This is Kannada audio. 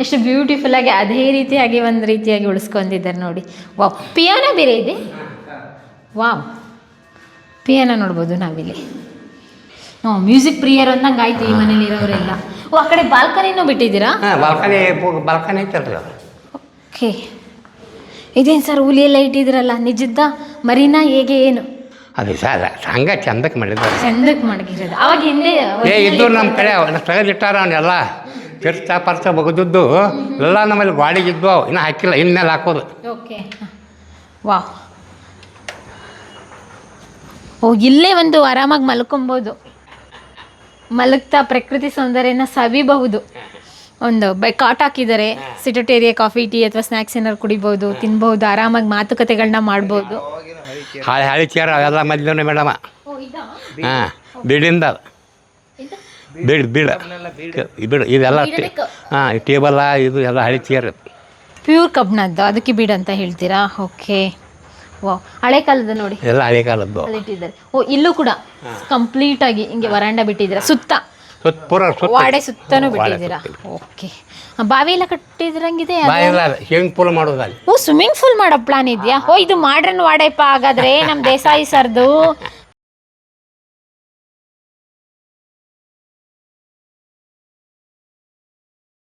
ಎಷ್ಟು ಬ್ಯೂಟಿಫುಲ್ಲಾಗಿ ಅದೇ ರೀತಿಯಾಗಿ ಒಂದು ರೀತಿಯಾಗಿ ಉಳಿಸ್ಕೊಂಡಿದ್ದಾರೆ ನೋಡಿ. ವಾವ್, ಪಿಯಾನೋ ಬೇರೆ ಇದೆ. ವಾವ್, ಪಿಯಾನೋ ನೋಡ್ಬೋದು ನಾವಿಲ್ಲಿ. ಮ್ಯೂಸಿಕ್ ಪ್ರಿಯರ್ ಅಂದಂಗೆ ಆಯ್ತು ಈ ಮನೇಲಿ ಇರೋರೆಲ್ಲ. ಆ ಕಡೆ ಬಾಲ್ಕನಿನೂ ಬಿಟ್ಟಿದ್ದೀರಾ? ಬಾಲ್ಕನಿ ಐತಲ್ರಿ ಅದು. ಓಕೆ, ಇದೇನು ಸರ್ ಹುಲಿ ಎಲ್ಲ ಇಟ್ಟಿದ್ದೀರಲ್ಲ, ನಿಜದ್ದ ಮರಿನಾ ಹೇಗೆ ಏನು? ಅದು ಸರ್ ಹಂಗೆ ಚಂದಕ್ಕೆ ಮಾಡಿದ್ದಾರೆ, ಚಂದಕ್ಕೆ ಮಡಗಿರೋದು. ಅವಾಗ ಹಿಂದೆ ಇದ್ದು ನಮ್ಮ ಕಡೆ ತೆಗೆದಿಟ್ಟಾರ ಅವನ್ನೆಲ್ಲ ಪರ್ಚ ಬಗದದ್ದು ಎಲ್ಲ ನಮ್ಮಲ್ಲಿ ಗಾಡಿಗಿದ್ದು ಇನ್ನೂ ಹಾಕಿಲ್ಲ, ಇನ್ಮೇಲೆ ಹಾಕೋದು. ಓಕೆ, ವಾ, ಇಲ್ಲೇ ಒಂದು ಆರಾಮಾಗಿ ಮಲ್ಕೊಬೋದು, ಮಲಗ್ತಾ ಪ್ರಕೃತಿ ಸೌಂದರ್ಯನ ಸವಿಬಹುದು. ಒಂದು ಕಾಟ್ ಹಾಕಿದ್ದಾರೆ, ಸಿಟೋಟೇರಿಯಾ ಕಾಫಿ ಟೀ ಅಥವಾ ಸ್ನ್ಯಾಕ್ಸ್ ಏನಾದ್ರು ಕುಡಿಬೋದು, ತಿನ್ಬಹುದು, ಆರಾಮಾಗಿ ಮಾತುಕತೆಗಳನ್ನ ಮಾಡ್ಬೋದು. ಹಳಿ ಚೇರ್ ಅವೆಲ್ಲ ಮದ್ಲೇ ಮೇಡಮ. ಹಾಂ, ಬೀಡಿಂದ ಬೀಡು ಇದೆಲ್ಲ ಹಾಂ, ಟೇಬಲ್ಲ ಇದು ಎಲ್ಲ ಹಳಿ ಚೇರ್, ಪ್ಯೂರ್ ಕಬ್ಬಿಣದ್ದು, ಅದಕ್ಕೆ ಬೀಡು ಅಂತ ಹೇಳ್ತೀರಾ? ಓಕೆ, ವಾವ್, ಹಳೆ ಕಾಲದ ನೋಡಿ, ಎಲ್ಲ ಹಳೆ ಕಾಲದ್ದು ಇಟ್ಟಿದ್ದಾರೆ. ಇಲ್ಲೂ ಕೂಡ ಕಂಪ್ಲೀಟ್ ಆಗಿ ಹಿಂಗೆ ವರಾಂಡ ಬಿಟ್ಟಿದ್ದೀರಾ, ಸುತ್ತ ವಾಡೆ ಸುತ್ತನೂ ಬಿಟ್ಟಿದ್ದೀರಾ? ಓಕೆ, ಬಾವಿ ಎಲ್ಲ ಕಟ್ಟಿದ್ರಂಗಿದೆ. ಸ್ವಿಮ್ಮಿಂಗ್ ಪೂಲ್ ಮಾಡೋದು. ಸ್ವಿಮ್ಮಿಂಗ್ ಪೂಲ್ ಮಾಡೋ ಪ್ಲಾನ್ ಇದೆಯಾ? ಇದು ಮಾಡ್ರನ್ ವಾಡೆಪ್ಪ ಹಾಗಾದ್ರೆ ನಮ್ಮ ದೇಸಾಯಿ ಸರ್ದು.